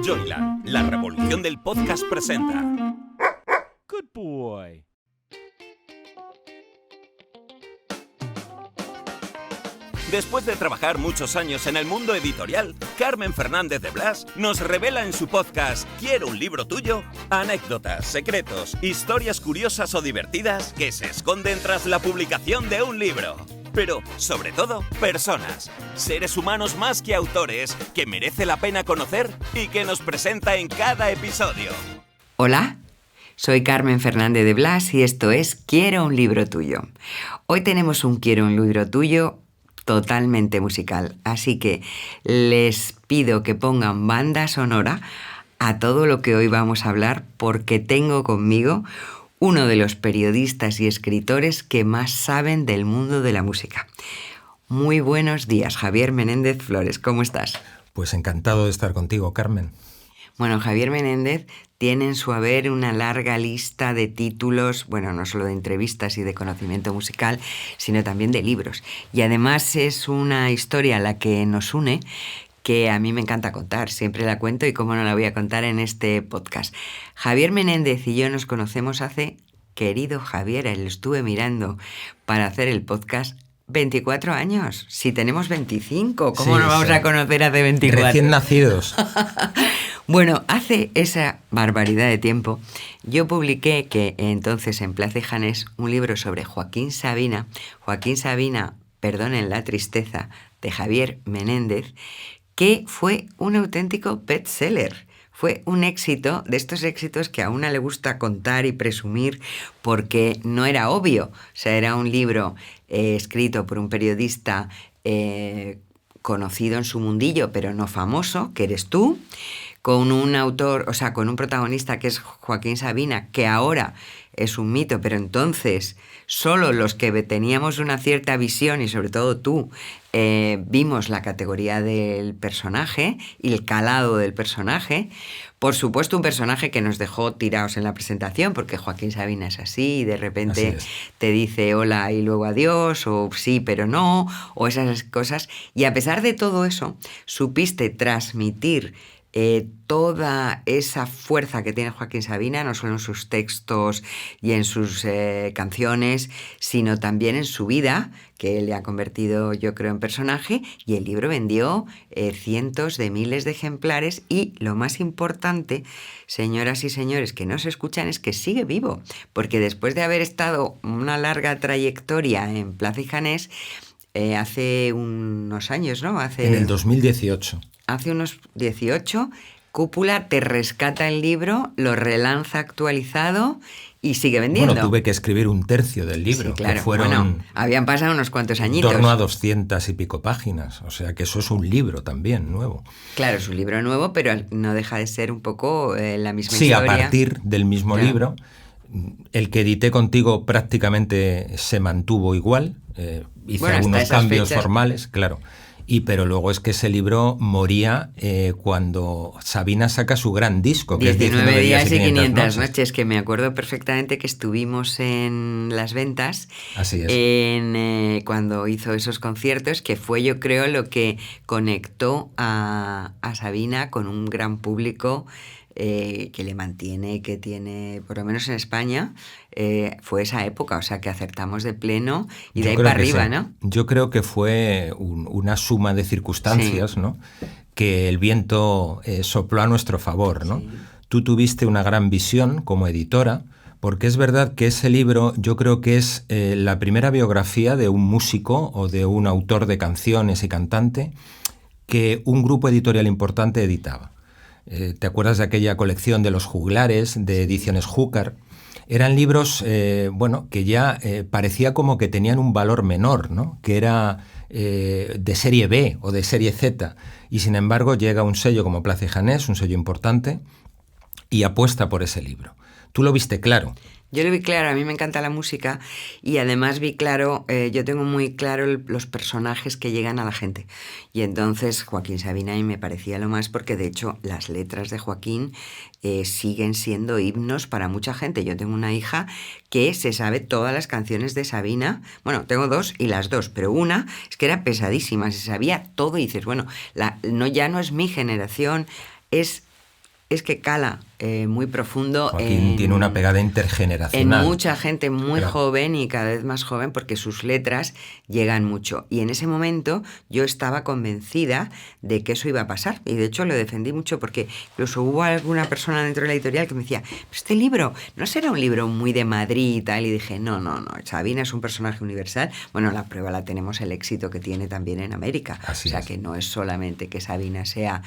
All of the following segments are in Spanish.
Joyland, la revolución del podcast presenta. Good boy. Después de trabajar muchos años en el mundo editorial, Carmen Fernández de Blas nos revela en su podcast ¿Quiero un libro tuyo? Anécdotas, secretos, historias curiosas o divertidas que se esconden tras la publicación de un libro. Pero, sobre todo, personas, seres humanos más que autores, que merece la pena conocer y que nos presenta en cada episodio. Hola, soy Carmen Fernández de Blas y esto es Quiero un libro tuyo. Hoy tenemos un Quiero un libro tuyo totalmente musical, así que les pido que pongan banda sonora a todo lo que hoy vamos a hablar porque tengo conmigo uno de los periodistas y escritores que más saben del mundo de la música. Muy buenos días, Javier Menéndez Flores, ¿cómo estás? Pues encantado de estar contigo, Carmen. Bueno, Javier Menéndez tiene en su haber una larga lista de títulos, bueno, no solo de entrevistas y de conocimiento musical, sino también de libros. Y además es una historia a la que nos une que a mí me encanta contar, siempre la cuento y cómo no la voy a contar en este podcast. Javier Menéndez y yo nos conocemos hace, querido Javier, lo estuve mirando para hacer el podcast, 24 años. Si tenemos 25, ¿cómo nos vamos a conocer hace 24? Recién nacidos. Bueno, hace esa barbaridad de tiempo, yo publiqué que entonces en Plaza y Janés un libro sobre Joaquín Sabina, Perdonen la tristeza, de Javier Menéndez, que fue un auténtico bestseller. Fue un éxito, de estos éxitos que a una le gusta contar y presumir porque no era obvio. O sea, era un libro escrito por un periodista conocido en su mundillo, pero no famoso, que eres tú, con un autor, o sea, con un protagonista que es Joaquín Sabina, que ahora es un mito, pero entonces solo los que teníamos una cierta visión, y sobre todo tú, vimos la categoría del personaje y el calado del personaje. Por supuesto, un personaje que nos dejó tirados en la presentación, porque Joaquín Sabina es así, y de repente te dice hola y luego adiós, o sí pero no, o esas cosas. Y a pesar de todo eso, supiste transmitir toda esa fuerza que tiene Joaquín Sabina, no solo en sus textos y en sus canciones, sino también en su vida, que le ha convertido, yo creo, en personaje, y el libro vendió cientos de miles de ejemplares y, lo más importante, señoras y señores que nos escuchan, es que sigue vivo, porque después de haber estado una larga trayectoria en Plaza y Janés, hace unos años, ¿no? En el 2018. Hace unos 18, Cúpula te rescata el libro, lo relanza actualizado y sigue vendiendo. Bueno, tuve que escribir un tercio del libro, sí, claro, que fueron... habían pasado unos cuantos añitos. En torno a 200 y pico páginas, o sea que eso es un libro también, nuevo. Claro, es un libro nuevo, pero no deja de ser un poco la misma historia. Sí, a partir del mismo libro. El que edité contigo prácticamente se mantuvo igual, hice algunos cambios formales, claro. Pero luego es que ese libro moría cuando Sabina saca su gran disco, que 19 es 19 días y 500 noches, que me acuerdo perfectamente que estuvimos en las ventas. Así es. Cuando hizo esos conciertos, que fue, yo creo, lo que conectó a Sabina con un gran público que le mantiene, que tiene, por lo menos en España, fue esa época, o sea que acertamos de pleno y de ahí para arriba, sí. ¿No? Yo creo que fue una suma de circunstancias, sí, ¿no? Que el viento sopló a nuestro favor, ¿no? Sí. Tú tuviste una gran visión como editora, porque es verdad que ese libro yo creo que es la primera biografía de un músico o de un autor de canciones y cantante que un grupo editorial importante editaba. ¿Te acuerdas de aquella colección de los juglares, de Ediciones Júcar? Eran libros, que ya parecía como que tenían un valor menor, ¿no? Que era de serie B o de serie Z. Y sin embargo llega un sello como Plaza y Janés, un sello importante, y apuesta por ese libro. ¿Tú lo viste claro? Yo lo vi claro, a mí me encanta la música y además vi claro, yo tengo muy claro los personajes que llegan a la gente. Y entonces Joaquín Sabina y me parecía lo más, porque de hecho las letras de Joaquín siguen siendo himnos para mucha gente. Yo tengo una hija que se sabe todas las canciones de Sabina. Bueno, tengo dos y las dos, pero una es que era pesadísima, se sabía todo y dices, bueno, ya no es mi generación, es es que cala muy profundo. Joaquín tiene una pegada intergeneracional. En mucha gente muy joven y cada vez más joven, porque sus letras llegan mucho. Y en ese momento yo estaba convencida de que eso iba a pasar. Y de hecho lo defendí mucho, porque incluso hubo alguna persona dentro de la editorial que me decía, este libro no será un libro muy de Madrid y tal. Y dije, no, Sabina es un personaje universal. Bueno, la prueba la tenemos, el éxito que tiene también en América. Así o sea, es. que no es solamente que Sabina sea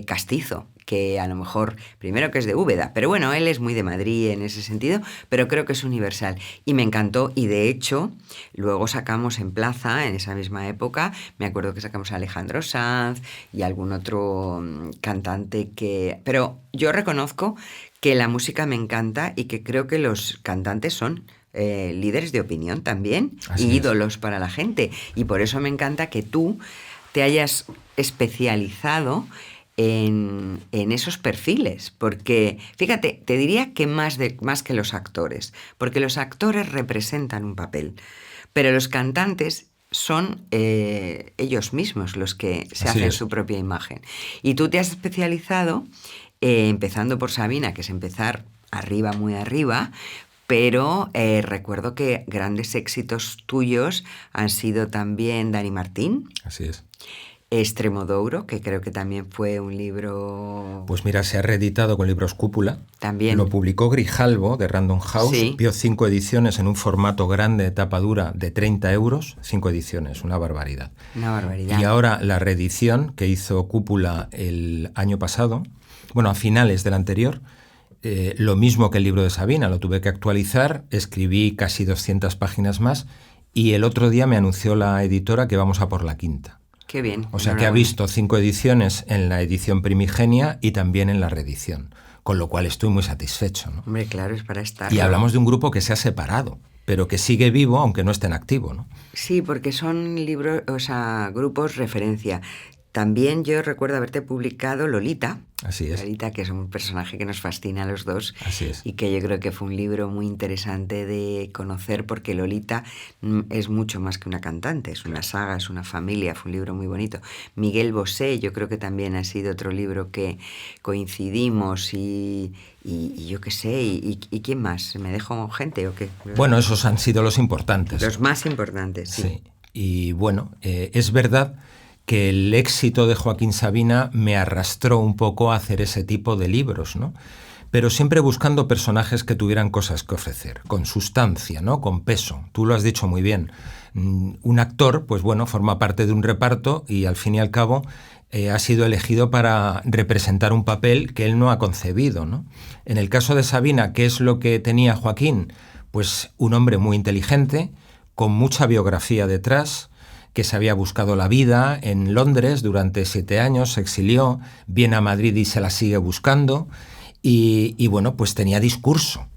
castizo, que a lo mejor, primero que es de Úbeda, pero bueno, él es muy de Madrid en ese sentido, pero creo que es universal. Y me encantó, y de hecho, luego sacamos en Plaza, en esa misma época, me acuerdo que sacamos a Alejandro Sanz y algún otro cantante que... Pero yo reconozco que la música me encanta y que creo que los cantantes son... líderes de opinión también, Así y es. ídolos para la gente. Y por eso me encanta que tú te hayas especializado en esos perfiles, porque fíjate, te diría que más que los actores, porque los actores representan un papel, pero los cantantes son ellos mismos los que se Así hacen es. su propia imagen. Y tú te has especializado, empezando por Sabina, que es empezar arriba, muy arriba, pero recuerdo que grandes éxitos tuyos han sido también Dani Martín, Así es. Extremodouro, que creo que también fue un libro... Pues mira, se ha reeditado con Libros Cúpula. También. Lo publicó Grijalbo, de Random House. Sí. Vio 5 ediciones en un formato grande, de tapa dura, de 30 euros. 5 ediciones, una barbaridad. Una barbaridad. Y ahora la reedición que hizo Cúpula el año pasado, bueno, a finales del anterior, lo mismo que el libro de Sabina, lo tuve que actualizar, escribí casi 200 páginas más y el otro día me anunció la editora que vamos a por la quinta. Qué bien. O sea que ha visto 5 ediciones en la edición primigenia y también en la reedición, con lo cual estoy muy satisfecho, ¿no? Hombre, claro, es para estar. Y hablamos de un grupo que se ha separado, pero que sigue vivo aunque no esté en activo, ¿no? Sí, porque son libros, o sea, grupos referencia. También yo recuerdo haberte publicado Lolita. Así es. Lolita, que es un personaje que nos fascina a los dos. Así es. Y que yo creo que fue un libro muy interesante de conocer, porque Lolita es mucho más que una cantante, es una saga, es una familia, fue un libro muy bonito. Miguel Bosé, yo creo que también ha sido otro libro que coincidimos y yo qué sé, y ¿quién más? ¿Me dejo gente o qué? Bueno, esos han sido los importantes. Los más importantes, sí. Sí. Y bueno, es verdad que el éxito de Joaquín Sabina me arrastró un poco a hacer ese tipo de libros, ¿no? Pero siempre buscando personajes que tuvieran cosas que ofrecer, con sustancia, ¿no? Con peso. Tú lo has dicho muy bien. Un actor, pues bueno, forma parte de un reparto y al fin y al cabo ha sido elegido para representar un papel que él no ha concebido, ¿no? En el caso de Sabina, ¿qué es lo que tenía Joaquín? Pues un hombre muy inteligente, con mucha biografía detrás, que se había buscado la vida en Londres durante 7 años, se exilió, viene a Madrid y se la sigue buscando, y bueno, pues tenía discurso,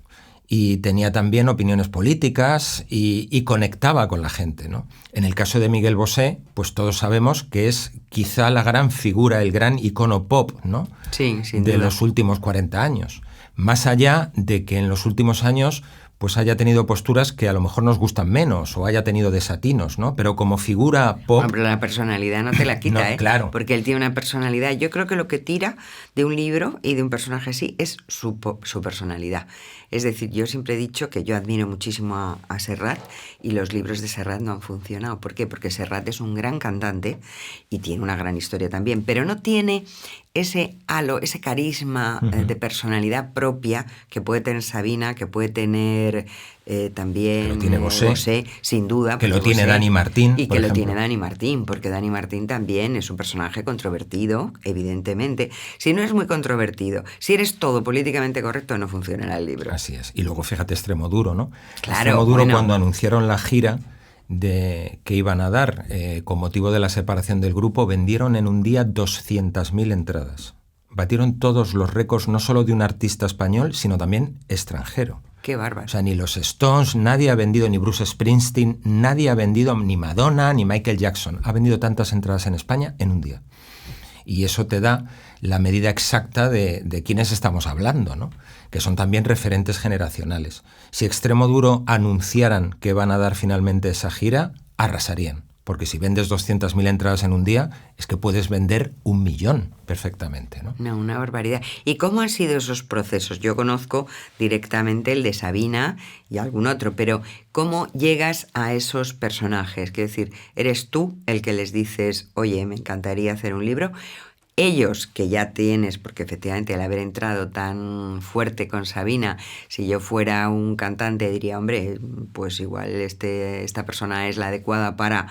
y tenía también opiniones políticas, y conectaba con la gente, ¿no? En el caso de Miguel Bosé, pues todos sabemos que es quizá la gran figura, el gran icono pop, ¿no? Sí, sin de duda. los últimos 40 años. Más allá de que en los últimos años pues haya tenido posturas que a lo mejor nos gustan menos o haya tenido desatinos, ¿no? Pero como figura pop... Bueno, pero la personalidad no te la quita, No, claro. Porque él tiene una personalidad. Yo creo que lo que tira de un libro y de un personaje así es su personalidad. Es decir, yo siempre he dicho que yo admiro muchísimo a Serrat, y los libros de Serrat no han funcionado. ¿Por qué? Porque Serrat es un gran cantante y tiene una gran historia también, pero no tiene ese halo, ese carisma de personalidad propia que puede tener Sabina, que puede tener también Que lo tiene Bosé, sin duda. que lo porque tiene Bosé, Dani Martín, y por que lo ejemplo. tiene Dani Martín, porque Dani Martín también es un personaje controvertido, evidentemente. Si no es muy controvertido, si eres todo políticamente correcto, no funcionará el libro. Así es. Y luego fíjate Extremoduro, ¿no? Claro, Extremoduro, bueno. cuando anunciaron la gira que iban a dar con motivo de la separación del grupo, vendieron en un día 200.000 entradas. Batieron todos los récords, no solo de un artista español, sino también extranjero. Qué bárbaro. O sea, ni los Stones, nadie ha vendido, ni Bruce Springsteen, nadie ha vendido, ni Madonna, ni Michael Jackson. Ha vendido tantas entradas en España en un día. Y eso te da la medida exacta de quiénes estamos hablando, ¿no? Que son también referentes generacionales. Si Extremoduro anunciaran que van a dar finalmente esa gira, arrasarían. Porque si vendes 200.000 entradas en un día, es que puedes vender 1.000.000 perfectamente, ¿no? No, una barbaridad. ¿Y cómo han sido esos procesos? Yo conozco directamente el de Sabina y algún otro, pero ¿cómo llegas a esos personajes? Quiero decir, ¿eres tú el que les dices, oye, me encantaría hacer un libro? Ellos que ya tienes, porque efectivamente al haber entrado tan fuerte con Sabina, si yo fuera un cantante diría, hombre, pues igual esta persona es la adecuada para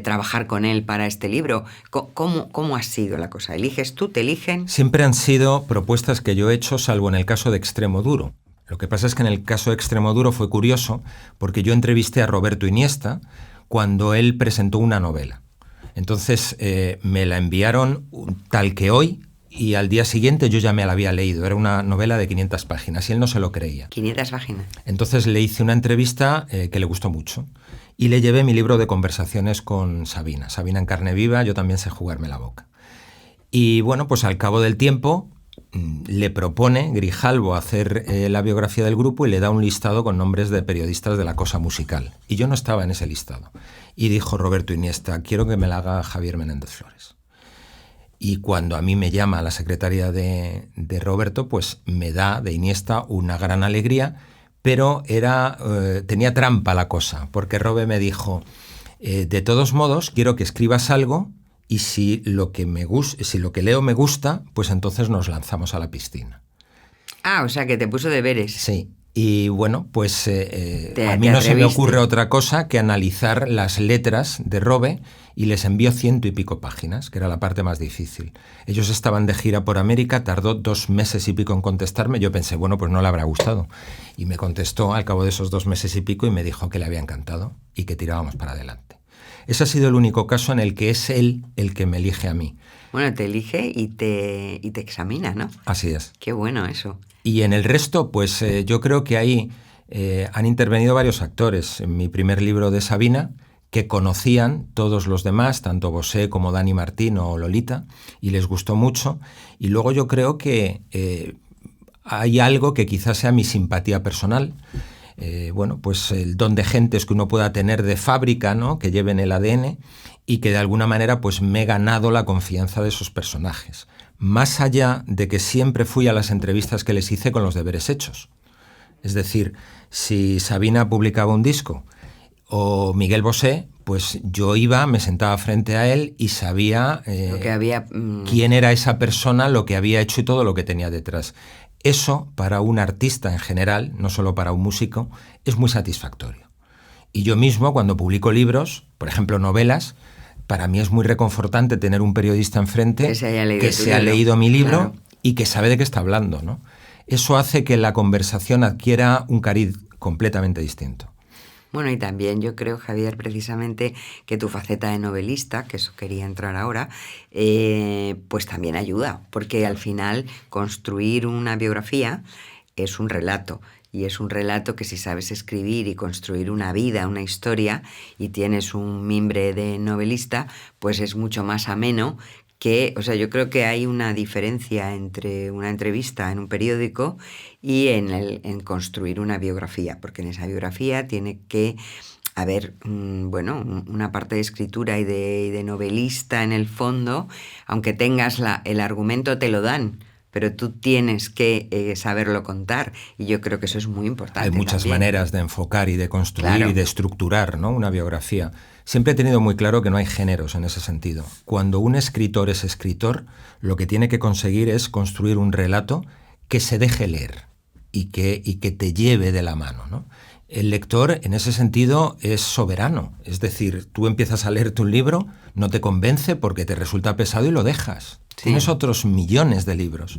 trabajar con él para este libro. ¿Cómo ha sido la cosa? ¿Eliges tú? ¿Te eligen? Siempre han sido propuestas que yo he hecho, salvo en el caso de Extremo Duro. Lo que pasa es que en el caso de Extremo Duro fue curioso, porque yo entrevisté a Roberto Iniesta cuando él presentó una novela. Entonces me la enviaron tal que hoy y al día siguiente yo ya me la había leído. Era una novela de 500 páginas y él no se lo creía. 500 páginas. Entonces le hice una entrevista que le gustó mucho y le llevé mi libro de conversaciones con Sabina. Sabina en carne viva, yo también sé jugarme la boca. Y bueno, pues al cabo del tiempo le propone Grijalbo hacer la biografía del grupo y le da un listado con nombres de periodistas de la cosa musical. Y yo no estaba en ese listado. Y dijo Roberto Iniesta, quiero que me la haga Javier Menéndez Flores. Y cuando a mí me llama la secretaria de Roberto, pues me da de Iniesta una gran alegría, pero tenía trampa la cosa, porque Robe me dijo, de todos modos, quiero que escribas algo y si lo que leo me gusta, pues entonces nos lanzamos a la piscina. Ah, o sea, que te puso deberes. Sí. Y bueno, pues a mí no se me ocurre otra cosa que analizar las letras de Robe y les envió 100 y pico páginas, que era la parte más difícil. Ellos estaban de gira por América, tardó 2 meses y pico en contestarme. Yo pensé, bueno, pues no le habrá gustado. Y me contestó al cabo de esos 2 meses y pico y me dijo que le había encantado y que tirábamos para adelante. Ese ha sido el único caso en el que es él el que me elige a mí. Bueno, te elige y te examina, ¿no? Así es. Qué bueno eso. Y en el resto, pues yo creo que ahí han intervenido varios actores. En mi primer libro de Sabina, que conocían todos los demás, tanto Bosé como Dani Martín o Lolita, y les gustó mucho. Y luego yo creo que hay algo que quizás sea mi simpatía personal. Bueno, pues el don de gentes que uno pueda tener de fábrica, ¿no? Que lleven el ADN y que de alguna manera pues me he ganado la confianza de esos personajes. Más allá de que siempre fui a las entrevistas que les hice con los deberes hechos. Es decir, si Sabina publicaba un disco o Miguel Bosé, pues yo iba, me sentaba frente a él y sabía quién era esa persona, lo que había hecho y todo lo que tenía detrás. Eso, para un artista en general, no solo para un músico, es muy satisfactorio. Y yo mismo, cuando publico libros, por ejemplo novelas, para mí es muy reconfortante tener un periodista enfrente que se ha leído mi libro, claro, y que sabe de qué está hablando, ¿no? Eso hace que la conversación adquiera un cariz completamente distinto. Bueno, y también yo creo, Javier, precisamente que tu faceta de novelista, que eso quería entrar ahora, pues también ayuda, porque al final construir una biografía es un relato. Y es un relato que si sabes escribir y construir una vida, una historia, y tienes un mimbre de novelista, pues es mucho más ameno que, o sea, yo creo que hay una diferencia entre una entrevista en un periódico y en construir una biografía, porque en esa biografía tiene que haber, bueno, una parte de escritura y de novelista en el fondo, aunque tengas el argumento te lo dan, pero tú tienes que saberlo contar, y yo creo que eso es muy importante. Hay muchas también maneras de enfocar y de construir, claro, y de estructurar, ¿no?, una biografía. Siempre he tenido muy claro que no hay géneros en ese sentido. Cuando un escritor es escritor, lo que tiene que conseguir es construir un relato que se deje leer y que te lleve de la mano, ¿no? El lector, en ese sentido, es soberano. Es decir, tú empiezas a leerte un libro, no te convence porque te resulta pesado y lo dejas. Sí. Tienes otros millones de libros.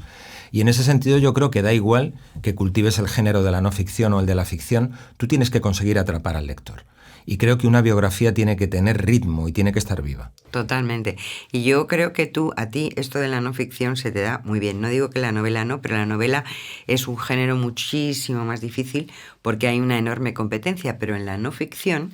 Y en ese sentido yo creo que da igual que cultives el género de la no ficción o el de la ficción, tú tienes que conseguir atrapar al lector. Y creo que una biografía tiene que tener ritmo y tiene que estar viva. Totalmente. Y yo creo que a ti, esto de la no ficción se te da muy bien. No digo que la novela no, pero la novela es un género muchísimo más difícil porque hay una enorme competencia. Pero en la no ficción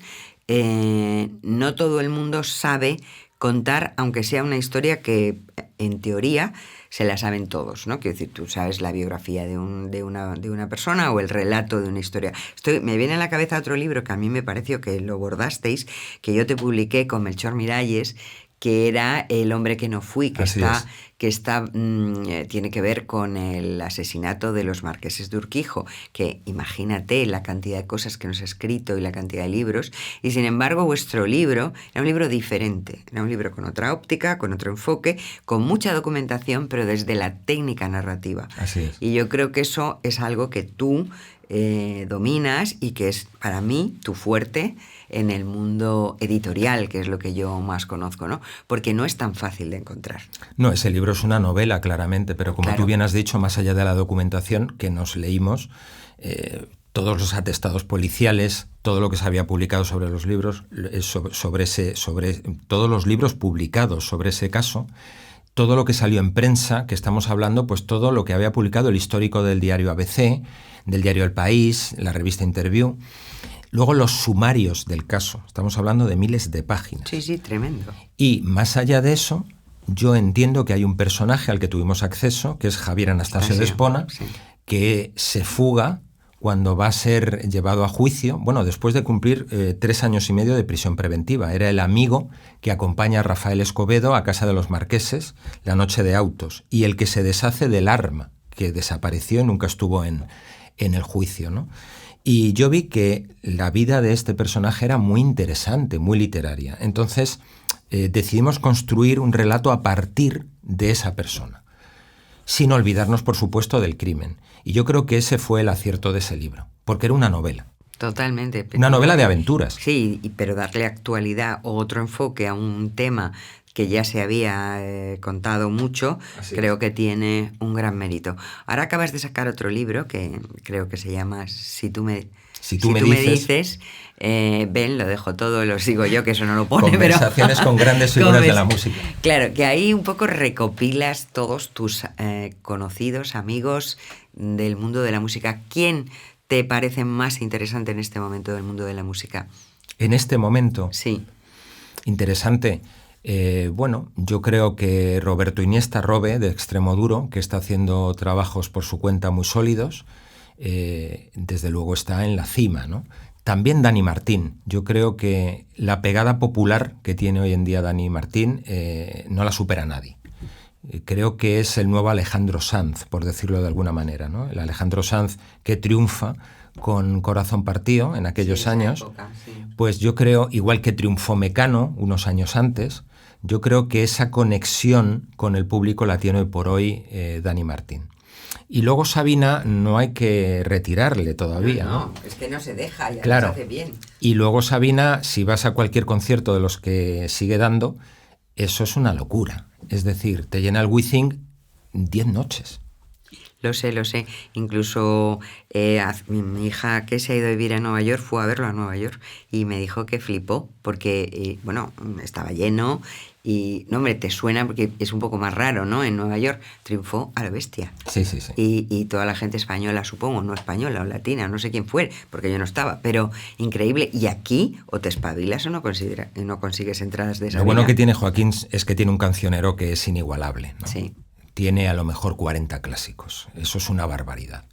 no todo el mundo sabe contar, aunque sea una historia que en teoría se la saben todos, ¿no? Quiero decir, tú sabes la biografía de una persona o el relato de una historia. Me viene a la cabeza otro libro que a mí me pareció que lo bordasteis, que yo te publiqué con Melchor Miralles, que era El hombre que no fui, tiene que ver con el asesinato de los marqueses de Urquijo, que imagínate la cantidad de cosas que nos ha escrito y la cantidad de libros, y sin embargo vuestro libro era un libro diferente, era un libro con otra óptica, con otro enfoque, con mucha documentación, pero desde la técnica narrativa. Así es. Y yo creo que eso es algo que tú dominas y que es para mí tu fuerte en el mundo editorial, que es lo que yo más conozco, ¿no? Porque no es tan fácil de encontrar. No, ese libro es una novela, claramente, pero como Claro. tú bien has dicho, más allá de la documentación que nos leímos, todos los atestados policiales, todo lo que se había publicado sobre los libros, sobre todos los libros publicados sobre ese caso, todo lo que salió en prensa, que estamos hablando, pues todo lo que había publicado el histórico del diario ABC, del diario El País, la revista Interview. Luego los sumarios del caso, estamos hablando de miles de páginas. Sí, tremendo. Y más allá de eso, yo entiendo que hay un personaje al que tuvimos acceso, que es Javier Anastasio de Espona, sí. que se fuga cuando va a ser llevado a juicio, bueno, después de cumplir 3 años y medio de prisión preventiva. Era el amigo que acompaña a Rafael Escobedo a casa de los marqueses la noche de autos, y el que se deshace del arma, que desapareció y nunca estuvo en el juicio, ¿no? Y yo vi que la vida de este personaje era muy interesante, muy literaria. Entonces decidimos construir un relato a partir de esa persona, sin olvidarnos, por supuesto, del crimen. Y yo creo que ese fue el acierto de ese libro, porque era una novela. Totalmente. Una novela de aventuras. Sí, pero darle actualidad o otro enfoque a un tema que ya se había contado mucho, creo que tiene un gran mérito. Ahora acabas de sacar otro libro que creo que se llama Si tú me dices, ven, lo dejo todo, lo sigo yo, que eso no lo pone. Conversaciones con grandes figuras de la música. Claro, que ahí un poco recopilas todos tus conocidos, amigos del mundo de la música. ¿Quién te parece más interesante en este momento del mundo de la música? En este momento. Sí. Interesante. Bueno, yo creo que Roberto Iniesta, Robe, de Extremoduro, que está haciendo trabajos por su cuenta muy sólidos, desde luego está en la cima, ¿no? También Dani Martín. Yo creo que la pegada popular que tiene hoy en día Dani Martín no la supera nadie. Creo que es el nuevo Alejandro Sanz, por decirlo de alguna manera, ¿no? El Alejandro Sanz que triunfa con Corazón Partido en aquellos años. Época, sí. Pues yo creo, igual que triunfó Mecano unos años antes, yo creo que esa conexión con el público la tiene hoy por hoy Dani Martín. Y luego Sabina no hay que retirarle todavía. No, es que no se deja, ya claro. lo hace bien. Y luego Sabina, si vas a cualquier concierto de los que sigue dando, eso es una locura. Es decir, te llena el Wizzing 10 noches. Lo sé. Incluso mi hija, que se ha ido a vivir a Nueva York, fue a verlo a Nueva York y me dijo que flipó porque, estaba lleno y, no, hombre, te suena porque es un poco más raro, ¿no? En Nueva York triunfó a la bestia. Sí. Y toda la gente española, supongo, no española o latina, no sé quién fue, porque yo no estaba, pero increíble. Y aquí o te espabilas o no consigues entradas de esa Lo bueno vida. que tiene Joaquín es que tiene un cancionero que es inigualable, ¿no? Sí. Tiene a lo mejor 40 clásicos. Eso es una barbaridad.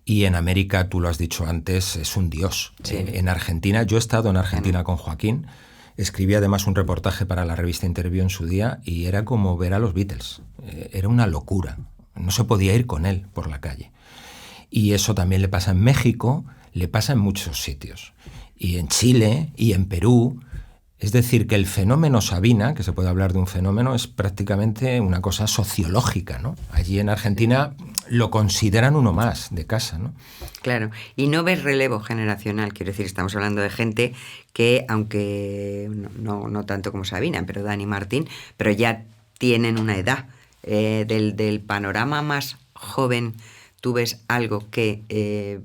Y en América, tú lo has dicho antes, es un dios. Sí. En Argentina, yo he estado en Argentina con Joaquín, escribí además un reportaje para la revista Interview en su día y era como ver a los Beatles. Era una locura. No se podía ir con él por la calle. Y eso también le pasa en México, le pasa en muchos sitios. Y en Chile y en Perú. Es decir, que el fenómeno Sabina, que se puede hablar de un fenómeno, es prácticamente una cosa sociológica, ¿no? Allí en Argentina lo consideran uno más de casa, ¿no? Claro, y no ves relevo generacional, quiero decir, estamos hablando de gente que, aunque no tanto como Sabina, pero Dani Martín, pero ya tienen una edad. Del panorama más joven, ¿tú ves algo que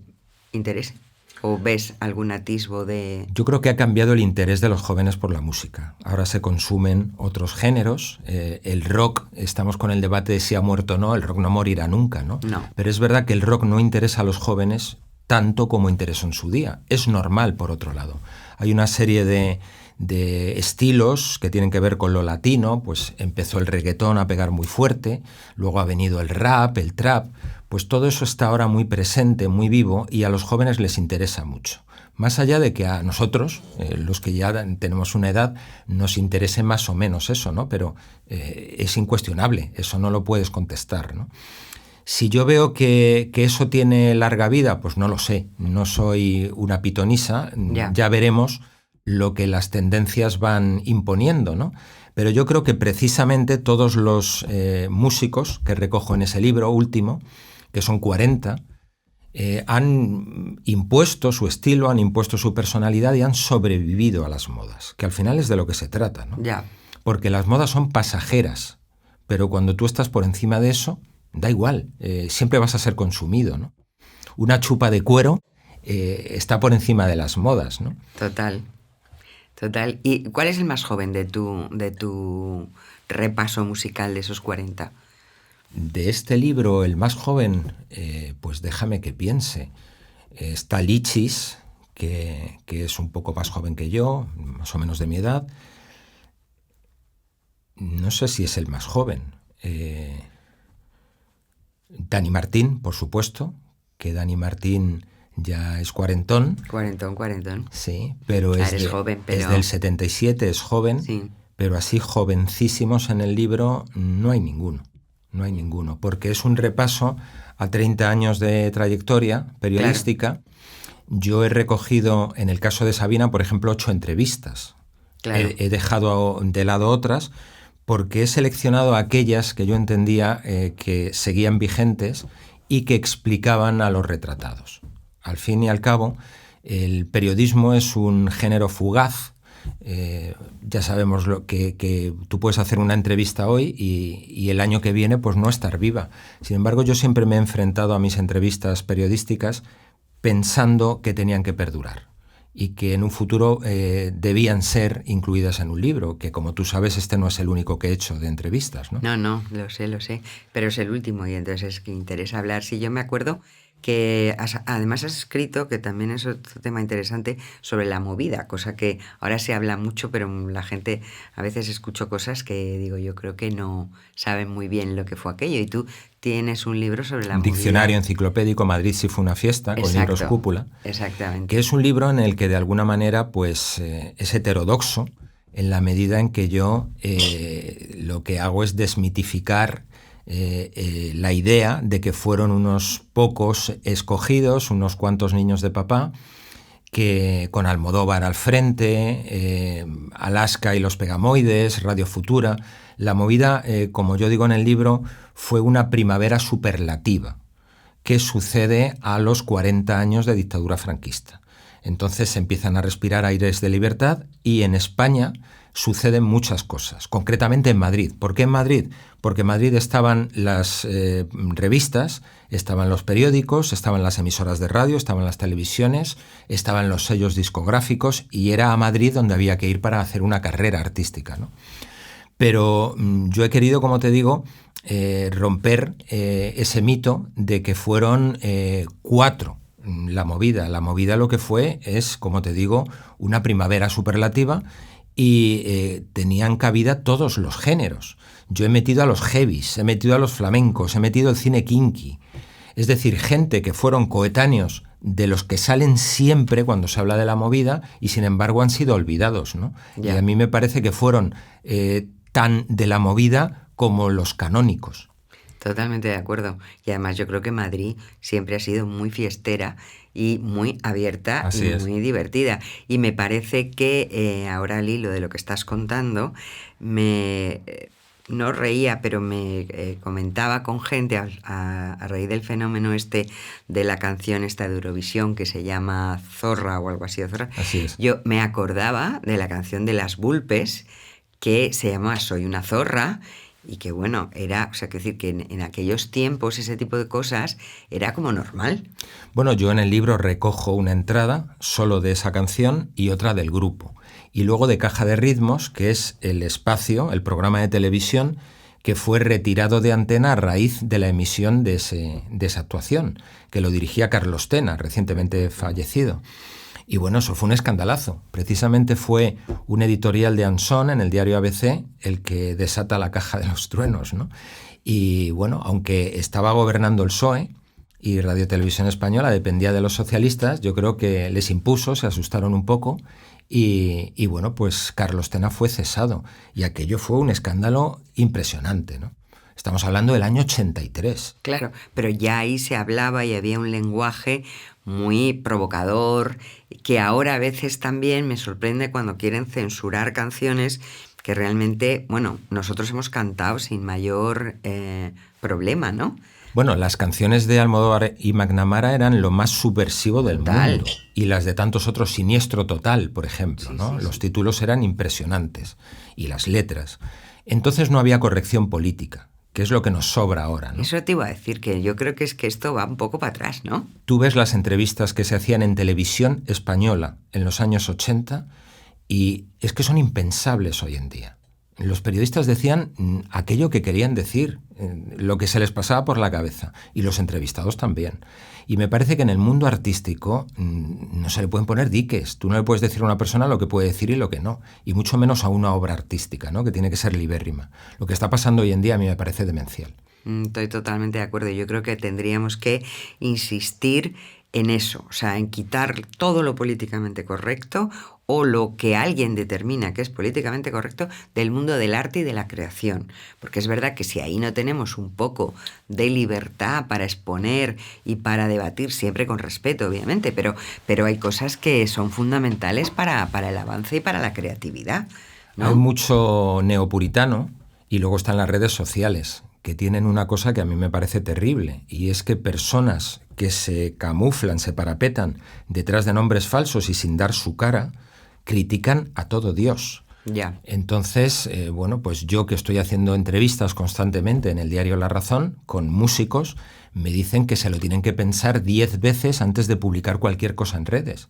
interese? ¿O ves algún atisbo de...? Yo creo que ha cambiado el interés de los jóvenes por la música. Ahora se consumen otros géneros. El rock, estamos con el debate de si ha muerto o no, el rock no morirá nunca, ¿no? No. Pero es verdad que el rock no interesa a los jóvenes tanto como interesó en su día. Es normal, por otro lado. Hay una serie de de estilos que tienen que ver con lo latino, pues empezó el reggaetón a pegar muy fuerte, luego ha venido el rap, el trap, pues todo eso está ahora muy presente, muy vivo, y a los jóvenes les interesa mucho. Más allá de que a nosotros, los que ya tenemos una edad, nos interese más o menos eso, ¿no? Pero es incuestionable, eso no lo puedes contestar, ¿no? Si yo veo que eso tiene larga vida, pues no lo sé, no soy una pitonisa, ya veremos lo que las tendencias van imponiendo, ¿no? Pero yo creo que precisamente todos los músicos que recojo en ese libro último, que son 40, han impuesto su estilo, han impuesto su personalidad y han sobrevivido a las modas, que al final es de lo que se trata, ¿no? Porque las modas son pasajeras, pero cuando tú estás por encima de eso, da igual, siempre vas a ser consumido, ¿no? Una chupa de cuero está por encima de las modas, ¿no? Total. ¿Y cuál es el más joven de tu repaso musical de esos 40? De este libro, el más joven, pues déjame que piense. Está Lichis, que es un poco más joven que yo, más o menos de mi edad. No sé si es el más joven. Dani Martín, por supuesto, que Dani Martín ya es cuarentón. Cuarentón. Sí, pero joven, pero... es del 77, es joven, sí. Pero así jovencísimos en el libro no hay ninguno. No hay ninguno, porque es un repaso a 30 años de trayectoria periodística. Claro. Yo he recogido, en el caso de Sabina, por ejemplo, 8 entrevistas. Claro. He dejado de lado otras porque he seleccionado aquellas que yo entendía que seguían vigentes y que explicaban a los retratados. Al fin y al cabo, el periodismo es un género fugaz. Ya sabemos que tú puedes hacer una entrevista hoy y el año que viene pues no estar viva. Sin embargo, yo siempre me he enfrentado a mis entrevistas periodísticas pensando que tenían que perdurar y que en un futuro debían ser incluidas en un libro, que como tú sabes este no es el único que he hecho de entrevistas, ¿no? No, lo sé, pero es el último y entonces es que interesa hablar. Sí, yo me acuerdo que además has escrito, que también es otro tema interesante, sobre la movida, cosa que ahora se habla mucho, pero la gente, a veces escucho cosas que digo, yo creo que no saben muy bien lo que fue aquello, y tú tienes un libro sobre la movida. Diccionario enciclopédico, Madrid sí fue una fiesta, con libros cúpula. Exactamente. Que es un libro en el que de alguna manera pues es heterodoxo, en la medida en que yo lo que hago es desmitificar la idea de que fueron unos pocos escogidos, unos cuantos niños de papá, que con Almodóvar al frente, Alaska y los Pegamoides, Radio Futura, la movida, como yo digo en el libro, fue una primavera superlativa que sucede a los 40 años de dictadura franquista. Entonces se empiezan a respirar aires de libertad y en España suceden muchas cosas, concretamente en Madrid. ¿Por qué en Madrid? Porque en Madrid estaban las revistas, estaban los periódicos, estaban las emisoras de radio, estaban las televisiones, estaban los sellos discográficos y era a Madrid donde había que ir para hacer una carrera artística, ¿no? Pero yo he querido, como te digo, romper ese mito de que fueron 4. La movida lo que fue es, como te digo, una primavera superlativa y tenían cabida todos los géneros. Yo he metido a los heavies, he metido a los flamencos, he metido el cine kinky. Es decir, gente que fueron coetáneos de los que salen siempre cuando se habla de la movida y sin embargo han sido olvidados, ¿no? Yeah. Y a mí me parece que fueron tan de la movida como los canónicos. Totalmente de acuerdo. Y además yo creo que Madrid siempre ha sido muy fiestera y muy abierta. Así y es. Muy divertida. Y me parece que ahora al hilo de lo que estás contando, no reía, pero me comentaba con gente a raíz del fenómeno de la canción esta de Eurovisión que se llama Zorra o algo así. Zorra. Así es. Yo me acordaba de la canción de Las Vulpes que se llama Soy una zorra. Y que bueno, era, o sea, quiero decir que en aquellos tiempos ese tipo de cosas era como normal. Bueno, yo en el libro recojo una entrada solo de esa canción y otra del grupo. Y luego de Caja de Ritmos, que es el espacio, el programa de televisión que fue retirado de antena a raíz de la emisión de esa actuación, que lo dirigía Carlos Tena, recientemente fallecido. Y bueno, eso fue un escandalazo. Precisamente fue un editorial de Anson en el diario ABC el que desata la caja de los truenos, ¿no? Y bueno, aunque estaba gobernando el PSOE y Radio Televisión Española dependía de los socialistas, yo creo que les impuso, se asustaron un poco y bueno, pues Carlos Tena fue cesado. Y aquello fue un escándalo impresionante, ¿no? Estamos hablando del año 83. Claro, pero ya ahí se hablaba y había un lenguaje muy provocador, que ahora a veces también me sorprende cuando quieren censurar canciones que realmente, bueno, nosotros hemos cantado sin mayor problema, ¿no? Bueno, las canciones de Almodóvar y McNamara eran lo más subversivo del mundo. Y las de tantos otros, Siniestro Total, por ejemplo, sí, ¿no? Sí, los títulos eran impresionantes. Y las letras. Entonces no había corrección política, que es lo que nos sobra ahora, ¿no? Eso te iba a decir, que yo creo que es que esto va un poco para atrás, ¿no? Tú ves las entrevistas que se hacían en televisión española en los años 80 y es que son impensables hoy en día. Los periodistas decían aquello que querían decir, lo que se les pasaba por la cabeza, y los entrevistados también. Y me parece que en el mundo artístico no se le pueden poner diques. Tú no le puedes decir a una persona lo que puede decir y lo que no, y mucho menos a una obra artística, ¿no? Que tiene que ser libérrima. Lo que está pasando hoy en día a mí me parece demencial. Estoy totalmente de acuerdo. Yo creo que tendríamos que insistir en eso, o sea, en quitar todo lo políticamente correcto o lo que alguien determina que es políticamente correcto del mundo del arte y de la creación. Porque es verdad que si ahí no tenemos un poco de libertad para exponer y para debatir, siempre con respeto, obviamente, pero hay cosas que son fundamentales para el avance y para la creatividad, ¿no? Hay mucho neopuritano y luego están las redes sociales, que tienen una cosa que a mí me parece terrible, y es que personas que se camuflan, se parapetan detrás de nombres falsos y sin dar su cara, critican a todo Dios. Ya. Entonces, bueno, pues yo que estoy haciendo entrevistas constantemente en el diario La Razón con músicos, me dicen que se lo tienen que pensar 10 veces antes de publicar cualquier cosa en redes,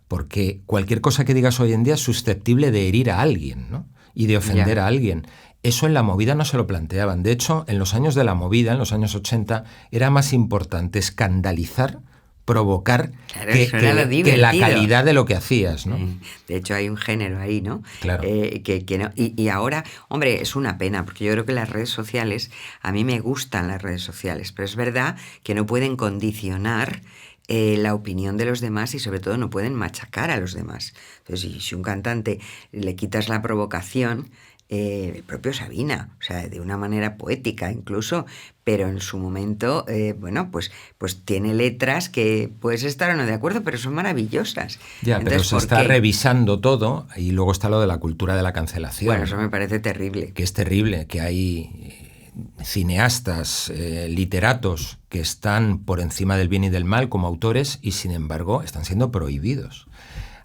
porque cualquier cosa que digas hoy en día es susceptible de herir a alguien, ¿no? Y de ofender a alguien. Eso en la movida no se lo planteaban. De hecho, en los años de la movida, en los años 80, era más importante escandalizar, provocar, claro, que la calidad de lo que hacías, ¿no? De hecho, hay un género ahí, ¿no? Claro. Que no. Y ahora, hombre, es una pena, porque yo creo que las redes sociales, a mí me gustan las redes sociales, pero es verdad que no pueden condicionar la opinión de los demás y sobre todo no pueden machacar a los demás. Entonces, si un cantante le quitas la provocación, el propio Sabina, o sea, de una manera poética incluso, pero en su momento, bueno, pues tiene letras que puedes estar o no de acuerdo, pero son maravillosas. Ya, entonces, pero se está revisando todo y luego está lo de la cultura de la cancelación. Bueno, eso me parece terrible. Que es terrible, que hay cineastas, literatos que están por encima del bien y del mal como autores y sin embargo están siendo prohibidos.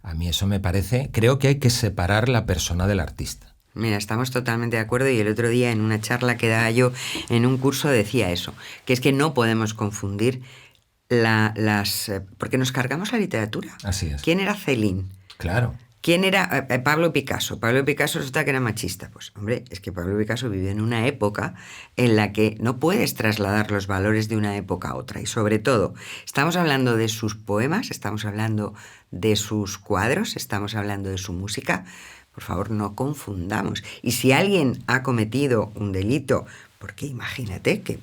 A mí eso me parece, creo que hay que separar la persona del artista. Mira, estamos totalmente de acuerdo y el otro día en una charla que daba yo en un curso decía eso, que es que no podemos confundir porque nos cargamos la literatura. Así es. ¿Quién era Céline? Claro. ¿Quién era Pablo Picasso? Pablo Picasso resulta que era machista. Pues, hombre, es que Pablo Picasso vivió en una época en la que no puedes trasladar los valores de una época a otra. Y sobre todo, estamos hablando de sus poemas, estamos hablando de sus cuadros, estamos hablando de su música. Por favor, no confundamos. Y si alguien ha cometido un delito, porque imagínate que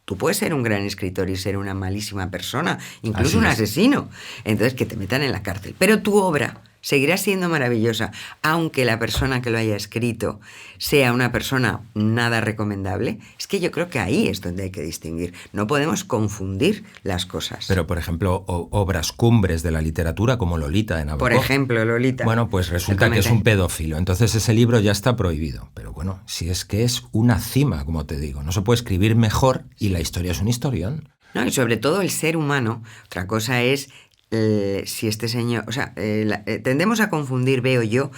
tú puedes ser un gran escritor y ser una malísima persona, incluso un asesino. Entonces, que te metan en la cárcel. Pero tu obra seguirá siendo maravillosa, aunque la persona que lo haya escrito sea una persona nada recomendable. Es que yo creo que ahí es donde hay que distinguir. No podemos confundir las cosas. Pero, por ejemplo, obras cumbres de la literatura como Lolita de Nabokov. Por ejemplo, Lolita. Bueno, pues resulta que es un pedófilo. Entonces ese libro ya está prohibido. Pero bueno, si es que es una cima, como te digo. No se puede escribir mejor y la historia es un historión. No, y sobre todo el ser humano. Otra cosa es si este señor, o sea, tendemos a confundir, veo yo,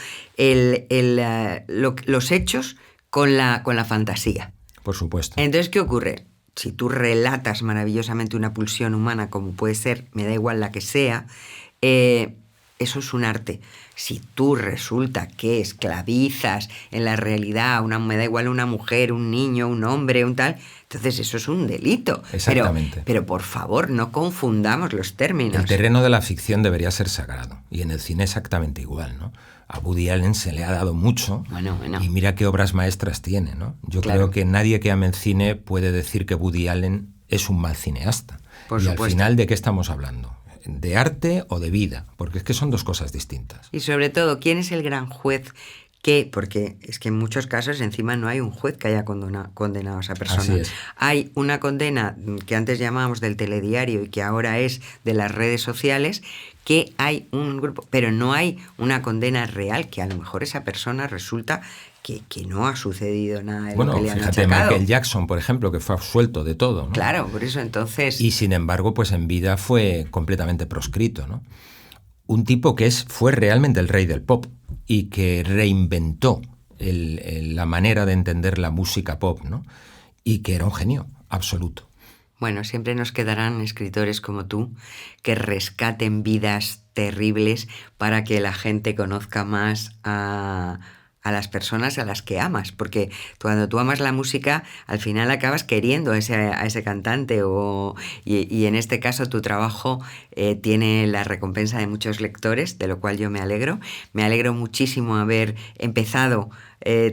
los hechos con la fantasía. Por supuesto. Entonces, ¿qué ocurre? Si tú relatas maravillosamente una pulsión humana, como puede ser, me da igual la que sea, eso es un arte. Si tú resulta que esclavizas en la realidad, me da igual una mujer, un niño, un hombre, un tal, entonces eso es un delito. Exactamente. Pero por favor, no confundamos los términos. El terreno de la ficción debería ser sagrado, y en el cine exactamente igual, ¿no? A Woody Allen se le ha dado mucho, Bueno. y mira qué obras maestras tiene, ¿no? Yo Claro. creo que nadie que ame el cine puede decir que Woody Allen es un mal cineasta. Por y supuesto. al final, ¿de qué estamos hablando? ¿De arte o de vida? Porque es que son dos cosas distintas. Y sobre todo, ¿quién es el gran juez que, porque es que en muchos casos encima no hay un juez que haya condenado a esa persona? Así es. Hay una condena que antes llamábamos del telediario y que ahora es de las redes sociales, que hay un grupo, pero no hay una condena real, que a lo mejor esa persona resulta que no ha sucedido nada de Bueno, lo que le han fíjate, achacado. Michael Jackson, por ejemplo, que fue absuelto de todo, ¿no? Claro, por eso entonces... Y sin embargo, pues en vida fue completamente proscrito, ¿no? Un tipo que fue realmente el rey del pop y que reinventó la manera de entender la música pop, ¿no? Y que era un genio absoluto. Bueno, siempre nos quedarán escritores como tú que rescaten vidas terribles para que la gente conozca más a las personas a las que amas, porque cuando tú amas la música, al final acabas queriendo a ese cantante y en este caso tu trabajo tiene la recompensa de muchos lectores, de lo cual yo me alegro. Me alegro muchísimo haber empezado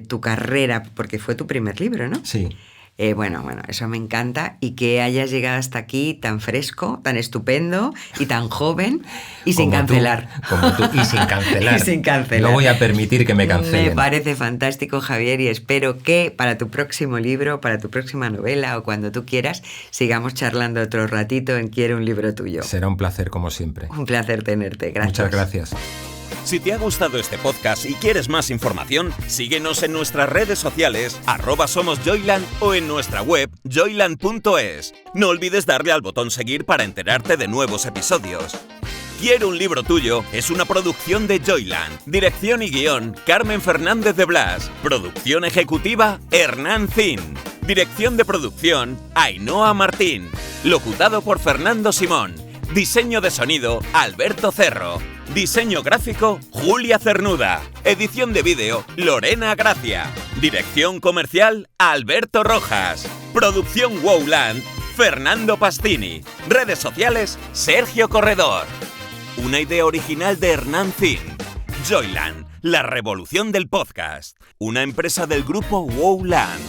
tu carrera, porque fue tu primer libro, ¿no? Sí. Bueno, eso me encanta, y que hayas llegado hasta aquí tan fresco, tan estupendo y tan joven y sin cancelar. Como tú, y sin cancelar. Y sin cancelar. No voy a permitir que me cancelen. Me parece fantástico, Javier, y espero que para tu próximo libro, para tu próxima novela o cuando tú quieras, sigamos charlando otro ratito en Quiero un libro tuyo. Será un placer como siempre. Un placer tenerte. Gracias. Muchas gracias. Si te ha gustado este podcast y quieres más información, síguenos en nuestras redes sociales, @somosjoyland o en nuestra web joyland.es. No olvides darle al botón seguir para enterarte de nuevos episodios. Quiero un libro tuyo es una producción de Joyland. Dirección y guión, Carmen Fernández de Blas. Producción ejecutiva, Hernán Zin. Dirección de producción, Ainhoa Martín. Locutado por Fernando Simón. Diseño de sonido, Alberto Cerro. Diseño gráfico, Julia Cernuda. Edición de vídeo, Lorena Gracia. Dirección comercial, Alberto Rojas. Producción Wowland, Fernando Pastini. Redes sociales, Sergio Corredor. Una idea original de Hernán Zin. Joyland, la revolución del podcast. Una empresa del grupo Wowland.